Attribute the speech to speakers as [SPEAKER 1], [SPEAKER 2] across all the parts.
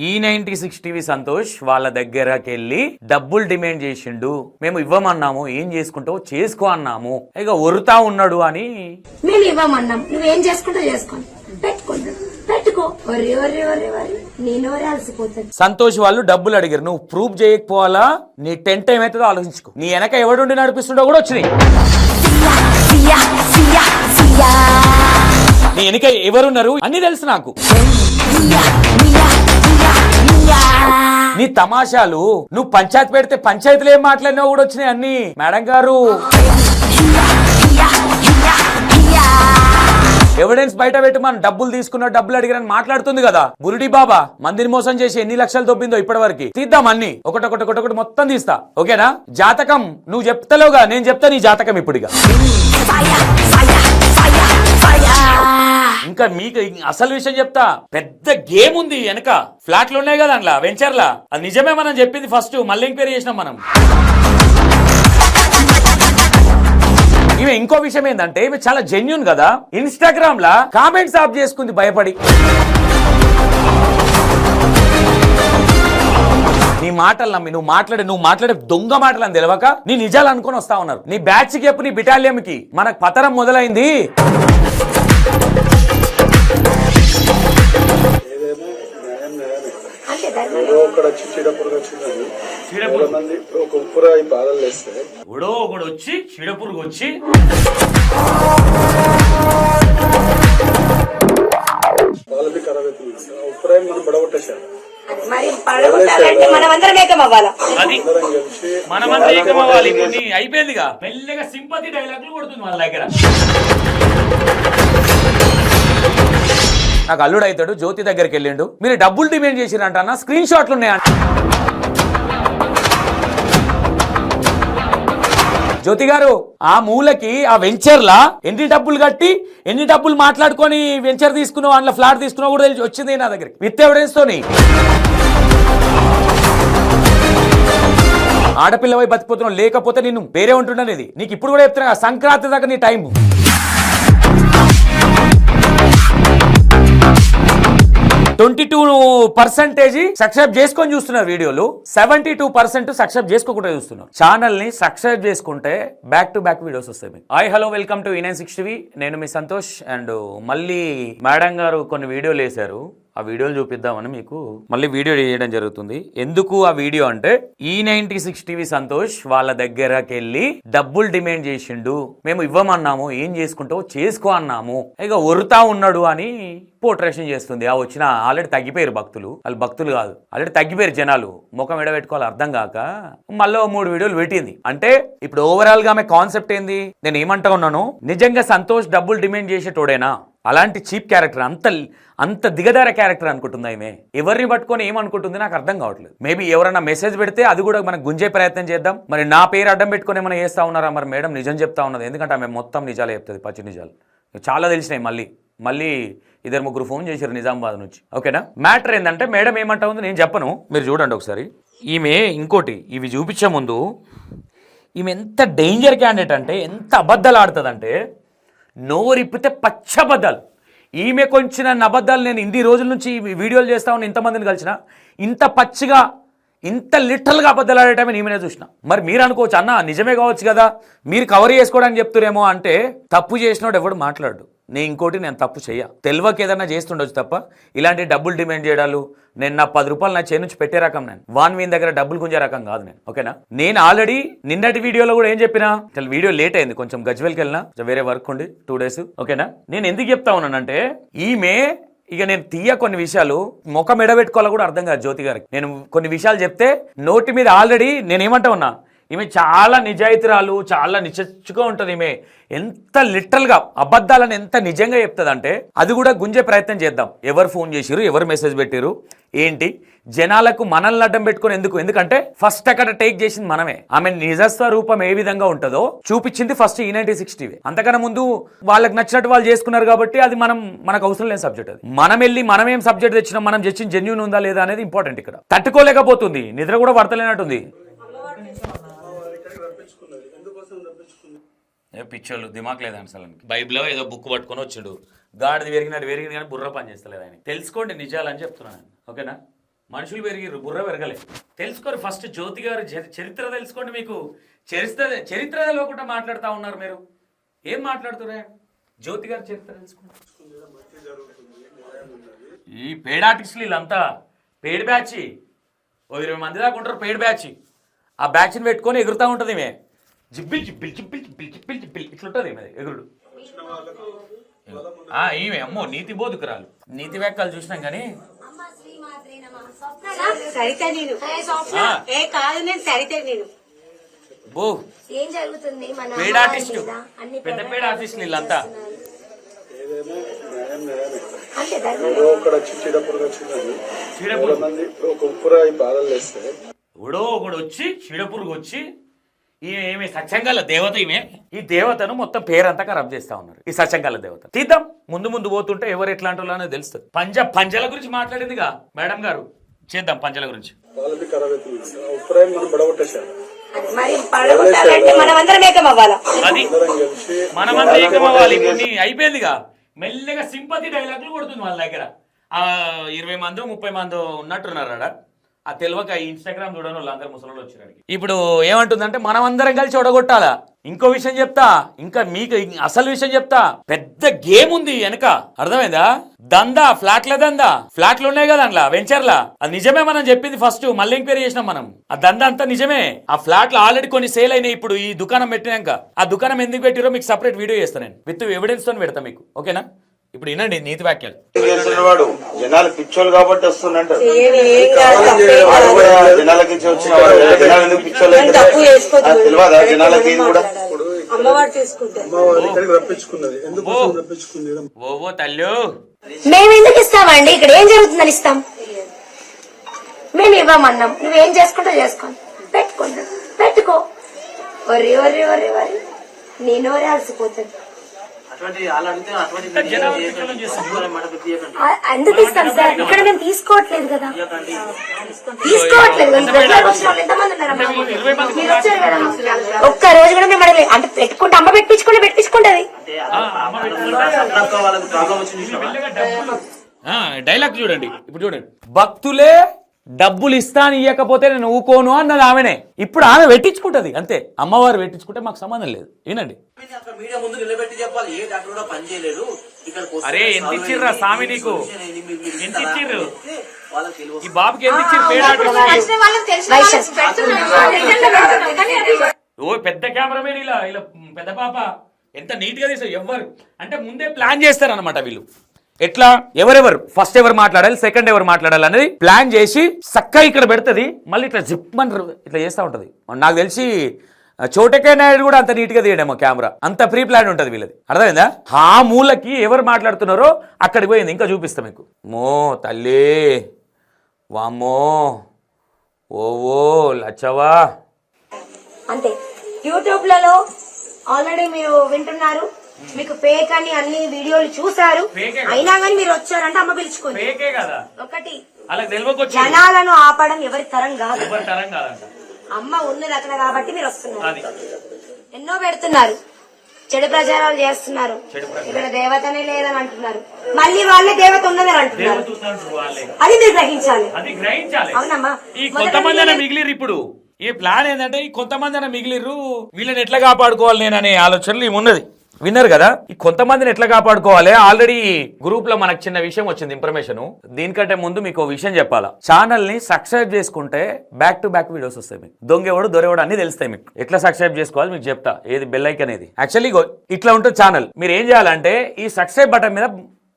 [SPEAKER 1] E96 TV Santosh వాళ్ళ దగ్గరకి వెళ్ళి డబ్బులు డిమాండ్ చేసిండు. మేము ఇవ్వమన్నాము, ఏం చేసుకుంటావు చేసుకో అన్నాము, ఇక ఒరుతా ఉన్నాడు అని.
[SPEAKER 2] మేము ఇవ్వమన్నాం, నువ్వేం చేసుకుంటావు చేసుకోండి, పెట్టుకో. నేను అలసిపోతాను.
[SPEAKER 1] సంతోష్ వాళ్ళు డబ్బులు అడిగారు, నువ్వు ప్రూఫ్ చేయకపోవాలా, నీ 10 టైం అవుతుందో ఆలోచించుకో. నీ వెనక ఎవడుండి నడిపిస్తుండో కూడా వచ్చినాయి. నీ వెనక ఎవరున్నారు అన్ని తెలుసు నాకు. నీ తమాషాలు, నువ్వు పంచాయతీ పెడితే పంచాయతీలు ఏం మాట్లాడినావు కూడా వచ్చినాయి అన్ని. మేడం గారు ఎవిడెన్స్ బయట పెట్టి మనం డబ్బులు తీసుకున్న డబ్బులు అడిగారని మాట్లాడుతుంది కదా. బురుడి బాబా మందిని మోసం చేసి ఎన్ని లక్షలు దొబ్బిందో ఇప్పటి వరకు. తీద్దాం అన్ని, ఒకటి మొత్తం తీస్తా, ఓకేనా? జాతకం నువ్వు చెప్తలేవుగా, నేను చెప్తా నీ జాతకం ఇప్పుడుగా. ఇంకా మీకు అసలు విషయం చెప్తా, పెద్ద గేమ్ ఉంది వెనక. ఫ్లాట్లు ఉన్నాయి కదా అందులో, వెంచర్లా. అది నిజమే మనం చెప్పింది ఫస్ట్, మళ్ళీ ఎంక్వైరీ చేసినాం మనం. ఈమె ఇంకో విషయం ఏంటంటే, ఈమె చాలా జెన్యూన్ కదా. ఇన్స్టాగ్రామ్ లా కామెంట్స్ ఆఫ్ చేసుకుంది భయపడి. నీ మాటలు నమ్మి నువ్వు మాట్లాడే దొంగ మాటలు అని తెలియక నీ నిజాలు అనుకుని వస్తా ఉన్నారు. నీ బ్యాచ్ కి చెప్పు, నీ బిటాలియం కి మనకు పతనం మొదలైంది. ఒకడు వచ్చి చీడపురుగు వచ్చి
[SPEAKER 2] మనమందరం ఏకం
[SPEAKER 1] అవ్వాలి. అయిపోయిందిగా, మెల్లగా సింపతి డైలాగులు కొడుతుంది వాళ్ళ దగ్గర. నాకు అల్లుడు అవుతాడు, జ్యోతి దగ్గరికి వెళ్ళిండు, మీరు డబ్బులు డిమాండ్ చేసిరంట అన్న, స్క్రీన్ షాట్లు ఉన్నాయంట. జ్యోతి గారు ఆ మూలకి ఆ వెంచర్లా ఎన్ని డబ్బులు కట్టి ఎన్ని డబ్బులు మాట్లాడుకొని వెంచర్ తీసుకున్నావు, అందులో ఫ్లాట్ తీసుకున్నావు కూడా తెలిసి వచ్చింది నా దగ్గరికి విత్ ఎవిడెన్స్ తోని. ఆడపిల్లవై బతికిపోతున్నావు, లేకపోతే నేను వేరే ఉంటున్నది. నీకు ఇప్పుడు కూడా చెప్తున్నా, సంక్రాంతి దాకా నీ టైం. 22% సబ్స్క్రైబ్ చేసుకొని చూస్తున్నారు వీడియోలు, 72% సబ్స్క్రైబ్ చేసుకోకుండా చూస్తున్నారు. ఛానల్ ని సబ్స్క్రైబ్ చేసుకుంటే బ్యాక్ టు బ్యాక్ వీడియోస్ వస్తాయి మీకు. Hi hello welcome to E96 TV, నేను మీ సంతోష్. అండ్ మళ్ళీ మేడం గారు కొన్ని వీడియోలు వేశారు, ఆ వీడియోలు చూపిద్దామని మీకు మళ్ళీ వీడియో చేయడం జరుగుతుంది. ఎందుకు ఆ వీడియో అంటే, E96 టీవీ సంతోష్ వాళ్ళ దగ్గరకి వెళ్ళి డబ్బులు డిమాండ్ చేసిండు, మేము ఇవ్వమన్నాము, ఏం చేసుకుంటావు చేసుకో అన్నాము, ఇక ఒరుతా ఉన్నాడు అని పోర్ట్రేషన్ చేస్తుంది. ఆ వచ్చిన ఆల్రెడీ తగ్గిపోయారు భక్తులు, వాళ్ళు భక్తులు కాదు, ఆల్రెడీ తగ్గిపోయారు జనాలు. ముఖం ఎడబెట్టుకోవాలి అర్థం కాక మళ్ళీ 3 వీడియోలు పెట్టింది. అంటే ఇప్పుడు ఓవరాల్ గా ఆమె కాన్సెప్ట్ ఏంది, నేను ఏమంటా ఉన్నాను, నిజంగా సంతోష్ డబ్బులు డిమాండ్ చేసేటోడేనా? అలాంటి చీప్ క్యారెక్టర్, అంత దిగదార క్యారెక్టర్ అనుకుంటుంది ఆమె. ఎవరిని పట్టుకొని ఏమనుకుంటుంది నాకు అర్థం కావట్లేదు. మేబీ ఎవరైనా మెసేజ్ పెడితే అది కూడా మనకు గుంజే ప్రయత్నం చేద్దాం. మరి నా పేరు అడ్డం పెట్టుకొని ఏమైనా చేస్తా ఉన్నారా? మరి మేడం నిజం చెప్తా ఉన్నది, ఎందుకంటే ఆమె మొత్తం నిజాలు చెప్తుంది, పచ్చి నిజాలు చాలా తెలిసినాయి. మళ్ళీ 2-3 ఫోన్ చేశారు నిజామాబాద్ నుంచి, ఓకేనా? మ్యాటర్ ఏంటంటే, మేడం ఏమంటా ఉంది నేను చెప్పను, మీరు చూడండి ఒకసారి. ఈమె ఇంకోటి, ఇవి చూపించే ముందు ఈమె ఎంత డేంజర్ క్యాండిడేట్ అంటే, ఎంత అబద్ధాలు ఆడుతుందంటే, నోరిప్పితే పచ్చబద్దాలు. ఈమె కొంచెం అబద్ధాలు నేను ఇన్ని రోజుల నుంచి వీడియోలు చేస్తా ఉన్నా, ఇంతమందిని కలిసిన ఇంత పచ్చిగా ఇంత లిటరల్గా అబద్ధాలు ఆడేటమే ఈమెనే చూసిన. మరి మీరు అనుకోవచ్చు, అన్న నిజమే కావచ్చు కదా, మీరు కవర్ చేసుకోవడానికి చెప్తురేమో అంటే, తప్పు చేసినోడు ఎవడు మాట్లాడు. నేను తప్పు చెయ్య, తెలివకి ఏదైనా చేస్తుండొచ్చు తప్ప ఇలాంటి డబ్బులు డిమాండ్ చేయడాలు, నేను నా 10 రూపాయలు నా చేయి నుంచి పెట్టే రకం, నేను వీని దగ్గర డబ్బులు గుంజే రకం కాదు నేను, ఓకేనా? నేను ఆల్రెడీ నిన్నటి వీడియోలో కూడా ఏం చెప్పినా, వీడియో లేట్ అయింది కొంచెం, గజ్వెల్కి వెళ్ళినా, వేరే వర్క్ ఉండి 2 డేస్, ఓకేనా? నేను ఎందుకు చెప్తా ఉన్నానంటే, ఈమె ఇక నేను కొన్ని విషయాలు ముఖం ఎడబెట్టుకోవాలో కూడా అర్థం కాదు జ్యోతి గారికి. నేను కొన్ని విషయాలు చెప్తే నోటి మీద ఆల్రెడీ నేనేమంటా ఉన్నా, ఈమె చాలా నిజాయితీరాలు, చాలా నిశ్చచ్చుగా ఉంటుంది. ఈమె ఎంత లిటరల్గా అబద్ధాలను ఎంత నిజంగా చెప్తుంది అంటే, అది కూడా గుంజే ప్రయత్నం చేద్దాం. ఎవరు ఫోన్ చేసిరు, ఎవరు మెసేజ్ పెట్టారు, ఏంటి, జనాలకు మనల్ని అడ్డం పెట్టుకుని ఎందుకంటే ఫస్ట్ అక్కడ టేక్ చేసింది మనమే. ఆమె నిజస్వ రూపం ఏ విధంగా ఉంటుందో చూపించింది ఫస్ట్ E96 టీవీ. అంతకన్నా ముందు వాళ్ళకి నచ్చినట్టు వాళ్ళు చేసుకున్నారు కాబట్టి అది మనకు అవసరం లేని సబ్జెక్ట్. అది మనం ఏం సబ్జెక్ట్ తెచ్చినాం, మనం తెచ్చిన జెన్యూన్ ఉందా లేదా అనేది ఇంపార్టెంట్. ఇక్కడ తట్టుకోలేకపోతుంది, నిద్ర కూడా పడతలేనట్టుంది. పిచ్చోళ్ళు దిమాక్ లేదు అసలు. బైబిల్లో ఏదో బుక్ పట్టుకొని వచ్చాడు, గాడిది పెరిగినట్టు కానీ బుర్ర పని చేస్తలేదు ఆయన. తెలుసుకోండి నిజాలని చెప్తున్నాను, ఓకేనా? మనుషులు పెరిగిర్రు, బుర్ర పెరగలే. తెలుసుకోరు ఫస్ట్. జ్యోతి గారు చరిత్ర తెలుసుకోండి. మీకు చరిత్ర తెలియకుండా మాట్లాడుతూ ఉన్నారు మీరు. ఏం మాట్లాడుతున్నా? జ్యోతి గారి చరిత్ర తెలుసుకోండి. ఈ పేడ్ ఆర్టిస్టులు వీళ్ళంతా పేడ్ బ్యాచ్. ఓ 20 మంది దాకా ఉంటారు పేడ్ బ్యాచ్. ఆ బ్యాచ్ని పెట్టుకొని ఎగురుతూ ఉంటుంది ఈమె. జిబ్బిల్ జిబ్బిల్ జిబ్బిల్ జిబ్బిల్ జిబ్బిల్ జిబ్బిల్ ఇట్లుంటుంది ఈమె ఎగురుడు. ఈమె అమ్మో నీతి బోధకురాలు. నీతి వ్యాఖ్యలు చూసినాం కానీ
[SPEAKER 2] సరిత నేను ఏ కాదు, నేను సరిత నేను.
[SPEAKER 1] బో
[SPEAKER 2] ఏం జరుగుతుంది మన
[SPEAKER 1] పేడ్ ఆర్టిస్టు, పెద్ద పేడ్ ఆర్టిస్టులు వీళ్ళంతా. ఎవడో ఒకడు వచ్చి చీడపురుగు వచ్చి ఈమె సత్యంగాల దేవత. ఈమె ఈ దేవతను మొత్తం పేరంతా ఖరాబ్ చేస్తా ఉన్నారు. ఈ సత్యంగాల దేవత తీద్దాం. ముందు పోతుంటే ఎవరు ఎట్లాంటి వాళ్ళనే తెలుస్తుంది. పంజల గురించి మాట్లాడిందిగా మేడం గారు, చేద్దాం పంజల గురించి.
[SPEAKER 2] మనమందరం ఏకం అవ్వాలి.
[SPEAKER 1] అది మనమందరం ఏకం అవ్వాలి. ఇప్పుడు అయిపోయిందిగా. మెల్లగా సింపతి డైలాగులు కొడుతుంది వాళ్ళ దగ్గర. 20 మందో 30 మందో ఉన్నట్టున్నారు ఆడ. ఆ తెలియక ఇన్స్టాగ్రామ్ చూడని వాళ్ళు అందరు ముసలి వచ్చారు. ఇప్పుడు ఏమంటుందంటే మనం అందరం కలిసి ఒడగొట్టాలా. ఇంకో విషయం చెప్తా, ఇంకా మీకు అసలు విషయం చెప్తా. పెద్ద గేమ్ ఉంది వెనక, అర్థమైందా? దందా, ఫ్లాట్ల దందా. ఫ్లాట్లు ఉన్నాయి కదా అందులో, వెంచర్లా. అది నిజమే. మనం చెప్పింది ఫస్ట్, మళ్ళీ ఎంక్వైరీ చేసినాం మనం. ఆ దందా అంతా నిజమే. ఆ ఫ్లాట్లు ఆల్రెడీ కొన్ని సేల్ అయినాయి. ఇప్పుడు ఈ దుకాణం పెట్టినాక ఆ దుకాణం ఎందుకు పెట్టిరో మీకు సపరేట్ వీడియో చేస్తాను నేను, విత్ ఎవిడెన్స్ తో పెడతా మీకు. ఓకేనా? ఇప్పుడు వినండి నీతి వాక్యాలు.
[SPEAKER 3] వాడు జనాలు పిచ్చోళ్ళు కాబట్టి వస్తుందంట. జనాలకి వచ్చిన జనాలు ఎందుకు పిచ్చోళ్ళు తెలియదా? జనాలకి కూడా
[SPEAKER 1] ఓ తల్లు
[SPEAKER 2] మేము ఎందుకు ఇస్తామండి? ఇక్కడ ఏం జరుగుతుందని ఇస్తాం? మేము ఇవ్వమన్నాం. నువ్వేం చేసుకుంటా చేసుకోండి, పెట్టుకో. ఒర్రి ఒర్రి ఒర్రి ఒర్రి నీ నోరే అలసిపోతుంది. ఎందుకు ఇస్తాం సార్? ఇక్కడ మేము తీసుకోవట్లేదు కదా. ఒక్క రోజు కూడా మేము అడగలేదు. అంటే పెట్టుకుంటే అమ్మ పెట్టించుకుంటది.
[SPEAKER 1] డైలాగ్ చూడండి. ఇప్పుడు చూడండి, భక్తులే డబ్బులు ఇస్తాను ఇవ్వకపోతే నేను ఊకోను అన్నది ఆమెనే. ఇప్పుడు ఆమె పెట్టించుకుంటది అంతే. అమ్మవారు పెట్టించుకుంటే మాకు సంబంధం లేదు. వినండి. అరే ఎంత ఇచ్చిర్రా స్వామి నీకు? ఎంత ఇచ్చిర్రు ఈ బాబుకి? ఎంత ఇచ్చిర్రు? ఓ పెద్ద కెమెరామెన్ ఇలా ఇలా పెద్ద పాప ఎంత నీట్ గా తీసారు. ఎవరు అంటే ముందే ప్లాన్ చేస్తారు అనమాట వీళ్ళు. ఎట్లా ఎవరెవరు ఫస్ట్ ఎవరు మాట్లాడాలి, సెకండ్ ఎవరు మాట్లాడాలి అనేది ప్లాన్ చేసి చక్కగా ఇక్కడ పెడుతుంది. మళ్ళీ ఇట్లా జిప్మని ఇట్లా చేస్తూ ఉంటుంది. నాకు తెలిసి చోటకే నాయుడు కూడా అంత నీట్గా తీయడేమో కెమెరా. అంత ప్రీ ప్లాన్ ఉంటుంది వీళ్ళది. అర్థమైందా? ఆ మూలకి ఎవరు మాట్లాడుతున్నారో అక్కడికి పోయింది. ఇంకా చూపిస్తా మీకు. మో తల్లి వామ్మో ఓవో లచ్చవా
[SPEAKER 2] అంతే. యూట్యూబ్లలో ఆల్రెడీ మీరు వింటున్నారు. మీకు ఫేక్ అని అన్ని వీడియోలు చూసారు. అయినా కానీ మీరు వచ్చారంటే అమ్మ పిలుచుకుంది. ఒకటి జనాలను ఆపడం ఎవరి తరం కాదు. అమ్మ ఉన్నది అక్కడ కాబట్టి మీరు వస్తున్నారు. ఎన్నో పెడుతున్నారు, చెడు ప్రచారాలు చేస్తున్నారు. ఇక్కడ దేవతనే లేదని అంటున్నారు. మళ్ళీ వాళ్ళే దేవత ఉన్నదని అంటున్నారు. అది మీరు గ్రహించాలి. అవునమ్మా.
[SPEAKER 1] ఈ కొంతమంది మిగిలిరు. ఇప్పుడు ఈ ప్లాన్ ఏంటంటే ఈ కొంతమంది మిగిలిరు. వీళ్ళని ఎట్లా కాపాడుకోవాలి నేను అనే ఆలోచనలు ఉన్నది. విన్నారు కదా? ఈ కొంతమందిని ఎట్లా కాపాడుకోవాలి. ఆల్రెడీ గ్రూప్ లో మనకు చిన్న విషయం వచ్చింది, ఇన్ఫర్మేషన్. దీనికంటే ముందు మీకు విషయం చెప్పాలా. ఛానల్ ని సబ్స్క్రైబ్ చేసుకుంటే బ్యాక్ టు బ్యాక్ వీడియోస్ వస్తాయి మీకు. దొంగెవడు దొరెవడు అన్ని తెలుస్తాయి మీకు. ఎట్లా సబ్స్క్రైబ్ చేసుకోవాలి మీకు చెప్తా. ఏది బెల్ ఐకాన్ అనేది. యాక్చువల్లీ ఇట్లా ఉంటుంది ఛానల్. మీరు ఏం చేయాలంటే ఈ సబ్స్క్రైబ్ బటన్ మీద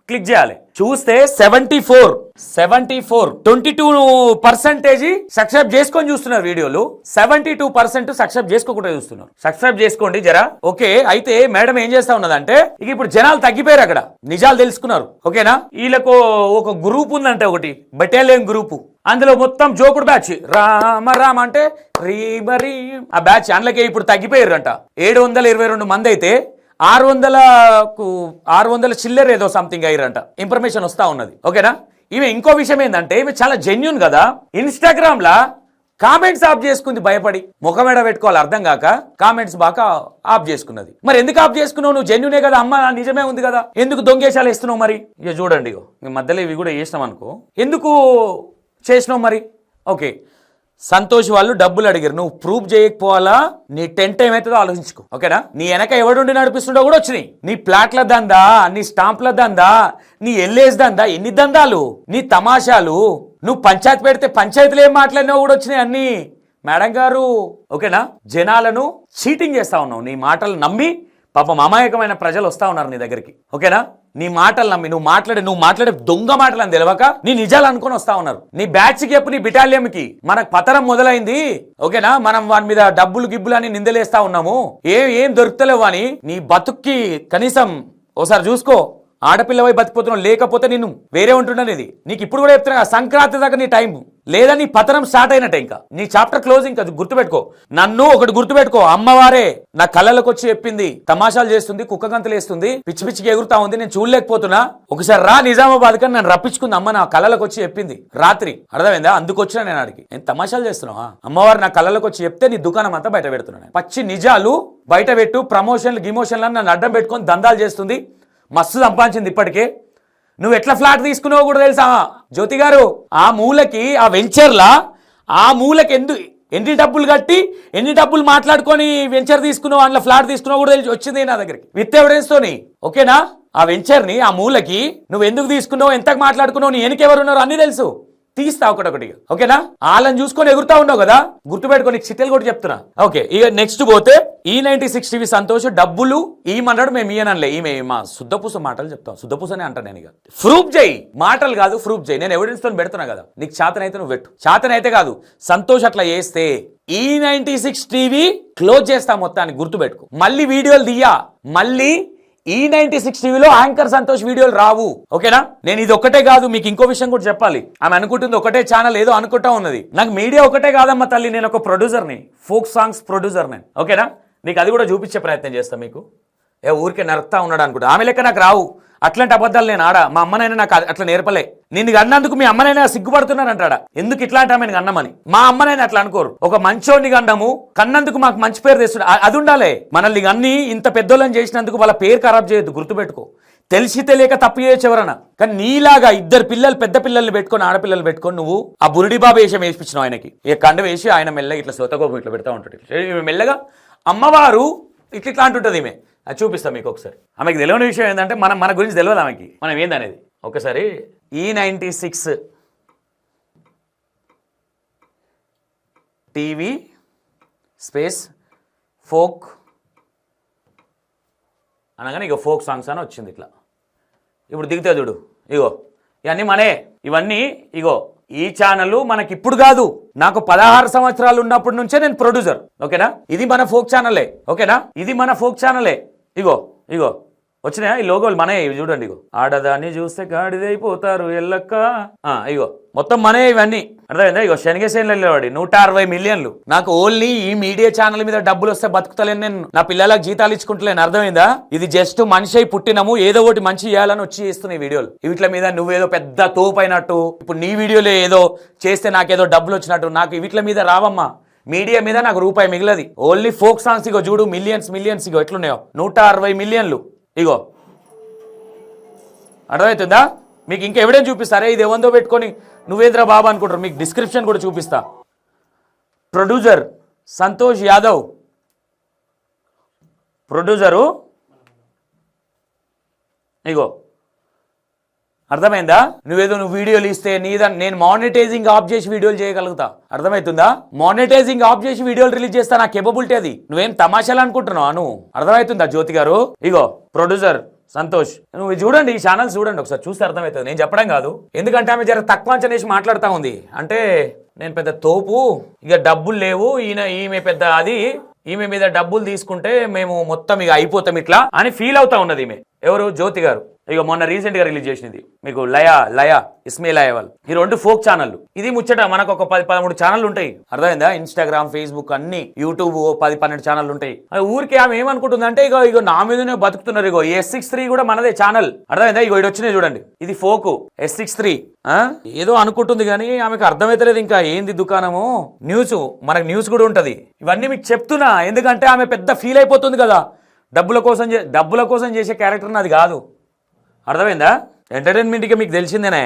[SPEAKER 1] క్లిక్ చేయాలి. చూస్తే 22% సబ్స్క్రైబ్ చేసుకొని చూస్తున్నారు వీడియోలు. 72% సబ్స్క్రైబ్ చేసుకోకుండా చూస్తున్నారు. సబ్స్క్రైబ్ చేసుకోండి జరా. ఓకే. అయితే మేడం ఏం చేస్తా ఉన్నదంటే ఇక ఇప్పుడు జనాలు తగ్గిపోయారు. అక్కడ నిజాలు తెలుసుకున్నారు. ఓకేనా? వీళ్ళకు ఒక గ్రూప్ ఉందంటే, ఒకటి బెటాలియన్ గ్రూప్. అందులో మొత్తం జోకుడు బ్యాచ్. రామ రామ అంటే రీమరీ ఆ బ్యాచ్. అందులోకే ఇప్పుడు తగ్గిపోయారు అంట. 722 మంది అయితే 600 చిల్లర ఏదో సంథింగ్ అయ్యారంట. ఇన్ఫర్మేషన్ వస్తా ఉన్నది. ఓకేనా? ఈమె ఇంకో విషయం ఏంటంటే ఈమె చాలా జెన్యూన్ కదా. ఇన్స్టాగ్రామ్ లా కామెంట్స్ ఆఫ్ చేసుకుంది భయపడి. ముఖమేడ పెట్టుకోవాలి అర్థం కాక కామెంట్స్ బాగా ఆఫ్ చేసుకున్నది. మరి ఎందుకు ఆఫ్ చేసుకున్నావు? నువ్వు జెన్యూనే కదా, అమ్మ నిజమే ఉంది కదా, ఎందుకు దొంగేశాలు ఇస్తున్నావు? మరి ఇక చూడండి, మీ మధ్యలో ఇవి కూడా చేసినాం అనుకో. ఎందుకు చేసినావు మరి. ఓకే, సంతోష్ వాళ్ళు డబ్బులు అడిగారు, నువ్వు ప్రూఫ్ చేయకపోవాలా, నీ టెంట్ ఏమవుతుందో ఆలోచించుకో. ఓకేనా? నీ వెనక ఎవడుండి నడిపిస్తుండో కూడా వచ్చినాయి. నీ ప్లాట్ల దందా, నీ స్టాంప్ల దందా, నీ ఎల్ఏస్ దందా, ఎన్ని దందాలు, నీ తమాషాలు, నువ్వు పంచాయతీ పెడితే పంచాయతీలు ఏం మాట్లాడినావు కూడా వచ్చినాయి అన్ని. మేడం గారు, ఓకేనా? జనాలను చీటింగ్ చేస్తా ఉన్నావు. నీ మాటలు నమ్మి పాపం అమాయకమైన ప్రజలు వస్తా ఉన్నారు నీ దగ్గరికి. ఓకేనా? నీ మాటలు నమ్మి నువ్వు మాట్లాడే దొంగ మాటలు అని తెలియక నీ నిజాలు అనుకుని వస్తా ఉన్నారు. నీ బ్యాచ్ కి చెప్పు, నీ బిటాలియంకి మనకు పతనం మొదలైంది. ఓకేనా? మనం వాని మీద డబ్బులు గిబ్బులు అని నిందలేస్తా ఉన్నాము, ఏం దొరుకుతలేవు అని. నీ బతుక్కి కనీసం ఓసారి చూసుకో. ఆడపిల్లవై బతికిపోతున్నావు, లేకపోతే నేను వేరే ఉంటుండనేది నీకు ఇప్పుడు కూడా చెప్తున్నా. సంక్రాంతి దాకా నీ టైం లేదా, నీ పతనం స్టార్ట్ అయినట్టే. ఇంకా నీ చాప్టర్ క్లోజ్. ఇంకా గుర్తుపెట్టుకో, నన్ను ఒకటి గుర్తుపెట్టుకో, అమ్మవారే నా కళ్ళలోకి వచ్చి చెప్పింది, తమాషాలు చేస్తుంది, కుక్క గంతులు వేస్తుంది, పిచ్చి పిచ్చికి ఎగురుతా ఉంది, నేను చూడలేకపోతున్నా, ఒకసారి రా నిజామాబాద్ కని నన్ను రప్పించుకుంది అమ్మ, నా కళ్ళలోకి వచ్చి చెప్పింది రాత్రి. అర్థమైందా? అందుకు వచ్చినా నేను ఆడికి. నేను తమాషాలు చేస్తున్నావా? అమ్మవారు నా కళ్ళలోకి వచ్చి చెప్తే నీ దుకాణం అంతా బయట పెడుతున్నాను. పచ్చి నిజాలు బయట పెట్టు, ప్రమోషన్లు గిమోషన్లు నన్ను అడ్డం పెట్టుకొని దందాలు చేస్తుంది. మస్తు సంపాదించింది ఇప్పటికే. నువ్వు ఎట్లా ఫ్లాట్ తీసుకున్నావో కూడా తెలుసా జ్యోతి గారు? ఆ మూలకి, ఆ వెంచర్లా ఆ మూలకి ఎన్ని డబ్బులు కట్టి ఎన్ని డబ్బులు మాట్లాడుకొని వెంచర్ తీసుకున్నావు, అందులో ఫ్లాట్ తీసుకున్నావు కూడా తెలిసి వచ్చింది నా దగ్గరికి విత్ ఎవిడెన్స్ తోని. ఓకేనా? ఆ వెంచర్ని, ఆ మూలకి నువ్వు ఎందుకు తీసుకున్నావు, ఎంతకు మాట్లాడుకున్నావు, నీ వెనకెవరు ఉన్నారో అన్ని తెలుసు. తీస్తా ఒకటొకటిగా. ఓకేనా? వాళ్ళని చూసుకొని ఎగురుతా ఉన్నావు కదా, గుర్తుపెట్టుకో. నీకు చిట్టెలు కూడా చెప్తున్నా. ఓకే, ఇక నెక్స్ట్ పోతే E96 టీవీ సంతోష్ డబ్బులు ఈమన్నాడు, మేము ఈయనలే. ఈమె మా శుద్ధపూస మాటలు చెప్తాం. శుద్ధపూసనే అంటాను నేను. ఇక ప్రూఫ్ చేయి, మాటలు కాదు, ప్రూఫ్ చేయి. నేను ఎవిడెన్స్ తో పెడుతున్నా కదా. నీకు చేతనైతే నువ్వు పెట్టు, చేతనైతే కాదు. సంతోష్ అట్లా చేస్తే E96 టీవీ క్లోజ్ చేస్తా మొత్తానికి, గుర్తుపెట్టుకో. మళ్ళీ వీడియోలు దియ్యా, మళ్ళీ E96 టీవీలో యాంకర్ సంతోష్ వీడియోలు రావు. ఓకేనా? నేను ఇది ఒక్కటే కాదు, మీకు ఇంకో విషయం కూడా చెప్పాలి. ఆమె అనుకుంటుంది ఒకటే ఛానల్ ఏదో అనుకుంటా ఉన్నది. నాకు మీడియా ఒకటే కాదమ్మా తల్లి, నేను ఒక ప్రొడ్యూసర్ని, ఫోక్ సాంగ్స్ ప్రొడ్యూసర్ నేను. ఓకేనా? నీకు అది కూడా చూపించే ప్రయత్నం చేస్తా. మీకు ఊరికే నరుకుతా ఉన్నాడు అనుకుంటా. ఆమె లెక్క నాకు రావు అట్లాంటి అబద్ధాలు. నేను ఆడా, మా అమ్మనైనా నాకు అట్లా నేర్పలే. నిన్ను అన్నందుకు మీ అమ్మనైనా సిగ్గుపడుతున్నాను అంటాడా, ఎందుకు ఇట్లాంటి ఆమె అన్నమని. మా అమ్మనైనా అట్లా అనుకోరు. ఒక మంచోడిని అన్నము కన్నందుకు మాకు మంచి పేరు తెస్తున్నా, అది ఉండాలి. మనల్ని అన్ని ఇంత పెద్దోళ్ళని చేసినందుకు వాళ్ళ పేరు ఖరాబ్ చేయొద్దు, గుర్తుపెట్టుకో. తెలిసి తెలియక తప్పు చేయొచ్చు ఎవరన్నా, కానీ నీలాగా ఇద్దరు పిల్లలు, పెద్ద పిల్లల్ని పెట్టుకొని, ఆడపిల్లలు పెట్టుకొని నువ్వు ఆ బురుడి బాబు వేషం వేసిపించినావు ఆయనకి. ఇక కండ వేసి ఆయన మెల్లగా ఇట్లా శ్రోతకోపం ఇట్లా పెడతా ఉంటాడు. మెల్లగా అమ్మవారు ఇట్లా అంటుంటుంది ఈమె. అది చూపిస్తాం మీకు ఒకసారి. ఆమెకి తెలియని విషయం ఏంటంటే మన గురించి తెలియదు ఆమెకి, మనం ఏందనేది. ఒకసారి E96 టీవీ స్పేస్ ఫోక్ అనగానే ఇక ఫోక్ సాంగ్స్ అని వచ్చింది. ఇట్లా ఇప్పుడు దిగుతా చూడు. ఇగో ఇవన్నీ మనే, ఇవన్నీ ఇగో. ఈ ఛానల్ మనకి ఇప్పుడు కాదు, నాకు 16 సంవత్సరాలు ఉన్నప్పటి నుంచే నేను ప్రొడ్యూసర్. ఓకేనా? ఇది మన ఫోక్ ఛానలే. ఓకేనా? ఇది మన ఫోక్ ఛానలే. ఇగో వచ్చినాయా ఈ లోగోలు మనయే, ఇవి చూడండి. ఇగో ఆడదాన్ని చూస్తే గాడిదైపోతారు ఎల్లక్క. ఇగో మొత్తం మనయే ఇవన్నీ. అర్థమైందా? ఇగో శనగసేనలు వెళ్ళేవాడి 160 మిలియన్లు. నాకు ఓన్లీ ఈ మీడియా ఛానల్ మీద డబ్బులు వస్తే బతుకుతలేను నేను, నా పిల్లలకు జీతాలు ఇచ్చుకుంటలేను. అర్థమైందా? ఇది జస్ట్ మనిషి అయి పుట్టినము, ఏదో ఒకటి మంచి చేయాలని వచ్చి చేస్తున్నాయి వీడియోలు. వీటి మీద నువ్వేదో పెద్ద తోపైనట్టు, ఇప్పుడు నీ వీడియోలో ఏదో చేస్తే నాకేదో డబ్బులు వచ్చినట్టు. నాకు వీటి మీద రావమ్మా. మీడియా మీద నాకు రూపాయి మిగిలది. ఓన్లీ ఫోక్ సాంగ్స్ ఇగో చూడు, మిలియన్స్ ఇగో ఎట్లున్నాయో, 160 మిలియన్లు. ఇగో అర్థమవుతుందా? మీకు ఇంకా ఎవిడెన్స్ చూపిస్తారే, ఇది ఏవందో పెట్టుకొని నువ్వేంద్ర బాబా అనుకుంటారు. మీకు డిస్క్రిప్షన్ కూడా చూపిస్తా. Producer Santosh Yadav, producer. ఇగో అర్థమైందా? నువ్వు వీడియోలు ఇస్తే నేను మానిటైజింగ్ ఆఫ్ చేసి వీడియోలు చేయగలుగుతా. అర్థమవుతుందా? మానిటైజింగ్ ఆఫ్ చేసి వీడియోలు రిలీజ్ చేస్తా, నా కేపబిలిటీ అది. నువ్వేం తమాషాలు అనుకుంటున్నావు నువ్వు? అర్థమవుతుందా జ్యోతి గారు? ఇగో ప్రొడ్యూసర్ సంతోష్. నువ్వు చూడండి, ఈ ఛానల్ చూడండి ఒకసారి, చూస్తే అర్థమవుతుంది. నేను చెప్పడం కాదు, ఎందుకంటే ఆమె జర తక్కువ అంచనేసి మాట్లాడుతూ ఉంది. అంటే నేను పెద్ద తోపు, ఇక డబ్బులు లేవు, ఈమె పెద్ద అది, ఈమె మీద డబ్బులు తీసుకుంటే మేము మొత్తం ఇక అయిపోతాం ఇట్లా అని ఫీల్ అవుతా ఉన్నది ఈమె. ఎవరు? జ్యోతి గారు. ఇక మొన్న రీసెంట్ గా రిలీజ్ చేసినది మీకు లయ ఇస్మాయిల్ అయ్యవాల్. ఈ 2 ఫోక్ ఛానళ్ళు. ఇది ముచ్చట మనకు ఒక 10-13 ఛానళ్ళు ఉంటాయి. అర్థమైందా? ఇన్స్టాగ్రామ్, ఫేస్బుక్ అన్ని, యూట్యూబ్ 10-12 ఛానళ్ళు ఉంటాయి. ఊరికి ఆమె ఏమనుకుంటుందంటే ఇగో నా మీదనే బతుకుతున్నారు. ఇగో S63 కూడా మనదే ఛానల్. అర్థమైందా? ఇగో ఇది వచ్చినాయి చూడండి, ఇది ఫోక్ S63. ఏదో అనుకుంటుంది కానీ ఆమెకు అర్థమైతలేదు ఇంకా ఏంది దుకాణము. మనకు న్యూస్ కూడా ఉంటది. ఇవన్నీ మీకు చెప్తున్నా ఎందుకంటే ఆమె పెద్ద ఫీల్ అయిపోతుంది కదా. డబ్బుల కోసం చేసే క్యారెక్టర్ నాది కాదు. అర్థమైందా? ఎంటర్టైన్మెంట్గా మీకు తెలిసిందేనే,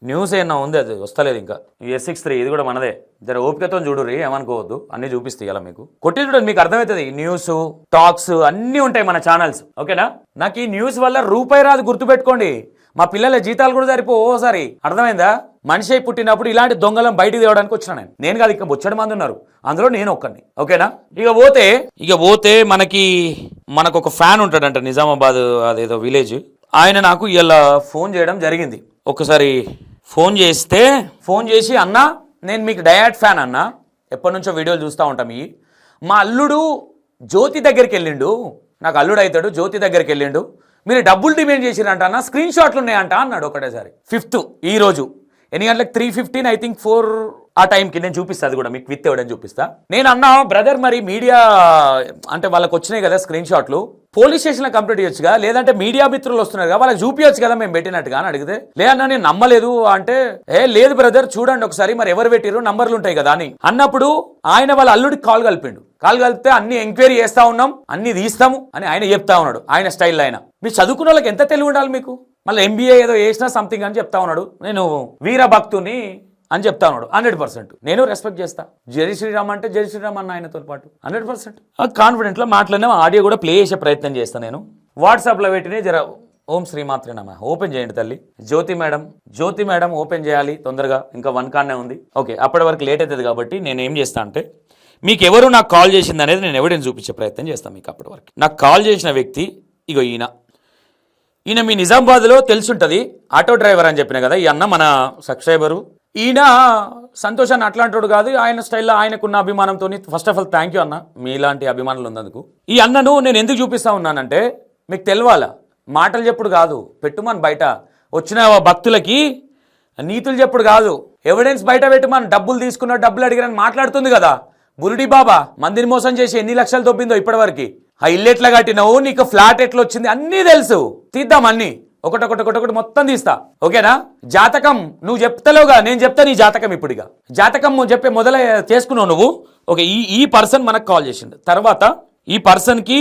[SPEAKER 1] న్యూస్ ఏమన్నా ఉంది, అది వస్తలేదు ఇంకా. S63 ఇది కూడా మనదే, జర ఓపికతో చూడుర్రి, ఏమనుకోవద్దు, అన్ని చూపిస్తాయి ఇలా మీకు. కొట్టి చూడండి, మీకు అర్థమవుతుంది. న్యూస్, టాక్స్ అన్నీ ఉంటాయి మన ఛానల్స్, ఓకేనా. నాకు ఈ న్యూస్ వల్ల రూపాయి రాదు, గుర్తుపెట్టుకోండి. మా పిల్లల జీతాలు కూడా సరిపో ఓసారి, అర్థమైందా. మనిషి అయి పుట్టినప్పుడు ఇలాంటి దొంగలను బయటికి తేవడానికి వచ్చిన నేను కాదు, ఇంకా బొచ్చడి మంది ఉన్నారు, అందులో నేను ఒక్కడిని, ఓకేనా. ఇక పోతే మనకు ఒక ఫ్యాన్ ఉంటాడంట నిజామాబాద్, అదేదో విలేజ్. ఆయన నాకు ఇలా ఫోన్ చేయడం జరిగింది. ఒకసారి ఫోన్ చేసి అన్న, నేను మీకు డయాట్ ఫ్యాన్ అన్న, ఎప్పటి నుంచో వీడియోలు చూస్తూ ఉంటాం. మా అల్లుడు జ్యోతి దగ్గరికి వెళ్ళిండు, నాకు అల్లుడు అవుతాడు, జ్యోతి దగ్గరికి వెళ్ళిండు, మీరు డబ్బులు డిమాండ్ చేసిరంట అన్న, స్క్రీన్ షాట్లు ఉన్నాయంట అన్నాడు ఒకటేసారి. 5th ఈ రోజు ఎన్ని గంటలకు, 3:15 ఐ థింక్ 4 ఆ టైంకి. నేను చూపిస్తా, అది కూడా మీకు విత్ ఎవడని చూపిస్తా. నేను అన్నా బ్రదర్, మరి మీడియా అంటే వాళ్ళకి వచ్చినాయి కదా స్క్రీన్ షాట్లు, పోలీస్ స్టేషన్లో కంప్లీట్ చేయొచ్చుగా, లేదంటే మీడియా మిత్రులు వస్తున్నారు కదా వాళ్ళకి చూపించచ్చు కదా మేము పెట్టినట్టుగా అని అడిగితే, లేదన్నా నేను నమ్మలేదు అంటే, లేదు బ్రదర్ చూడండి ఒకసారి, మరి ఎవరు పెట్టిరు, నంబర్లు ఉంటాయి కదా అని అన్నప్పుడు ఆయన వాళ్ళ అల్లుడికి కాల్ కలిపితే అన్ని ఎంక్వైరీ చేస్తా ఉన్నాం, అన్ని తీస్తాము అని ఆయన చెప్తా ఉన్నాడు, ఆయన స్టైల్లో. ఆయన మీరు చదువుకున్న వాళ్ళకి ఎంత తెలివి ఉండాలి మీకు, మళ్ళీ MBA ఏదో చేసినా సంథింగ్ అని చెప్తా ఉన్నాడు. నేను వీర భక్తుని అని చెప్తా ఉన్నాడు. 100% నేను రెస్పెక్ట్ చేస్తా. జై శ్రీరామ్ అంటే జై శ్రీరామ్ అన్న ఆయనతో పాటు 100% కాన్ఫిడెంట్లో మాట్లాడినా. ఆడియో కూడా ప్లే చేసే ప్రయత్నం చేస్తాను నేను. వాట్సాప్లో పెట్టినే జర ఓం శ్రీమాత్రే నమః ఓపెన్ చేయండి తల్లి. జ్యోతి మేడం ఓపెన్ చేయాలి తొందరగా, ఇంకా 1 కానే ఉంది. ఓకే, అప్పటి వరకు లేట్ అవుతుంది కాబట్టి నేను ఏం చేస్తా అంటే, మీకు ఎవరు నాకు కాల్ చేసింది అనేది నేను ఎవిడెన్స్ చూపించే ప్రయత్నం చేస్తాను మీకు. అప్పటి వరకు నాకు కాల్ చేసిన వ్యక్తి ఇగో ఈయన మీ నిజామాబాద్లో తెలుసుంటుంది, ఆటో డ్రైవర్ అని చెప్పిన కదా, ఈ అన్న మన సబ్స్క్రైబరు. ఈయన సంతోషాన్ని అట్లాంటి కాదు, ఆయన స్టైల్లో ఆయనకున్న అభిమానంతో. First of all thank you అన్న, మీలాంటి అభిమానులు ఉన్నందుకు. ఈ అన్నను నేను ఎందుకు చూపిస్తా ఉన్నానంటే, మీకు తెలవాలా, మాటలు చెప్పుడు కాదు, పెట్టుమని బయట వచ్చిన భక్తులకి నీతులు చెప్పుడు కాదు, ఎవిడెన్స్ బయట పెట్టుమని. డబ్బులు తీసుకున్న, డబ్బులు అడిగిరని మాట్లాడుతుంది కదా బురుడి బాబా, మందిని మోసం చేసి ఎన్ని లక్షలు దొబ్బిందో ఇప్పటివరకు. ఆ ఇల్లు ఎట్లా కట్టినావు, నీకు ఫ్లాట్ ఎట్లా వచ్చింది, అన్నీ తెలుసు. తీద్దాం అన్ని, ఒకటి మొత్తం తీస్తా, ఓకేనా. జాతకం నువ్వు చెప్తలేవుగా, నేను చెప్తా నీ జాతకం. ఇప్పుడుగా జాతకం చెప్పే మొదలు చేసుకున్నావు నువ్వు. ఓకే, ఈ పర్సన్ మనకు కాల్ చేసిండు. తర్వాత ఈ పర్సన్కి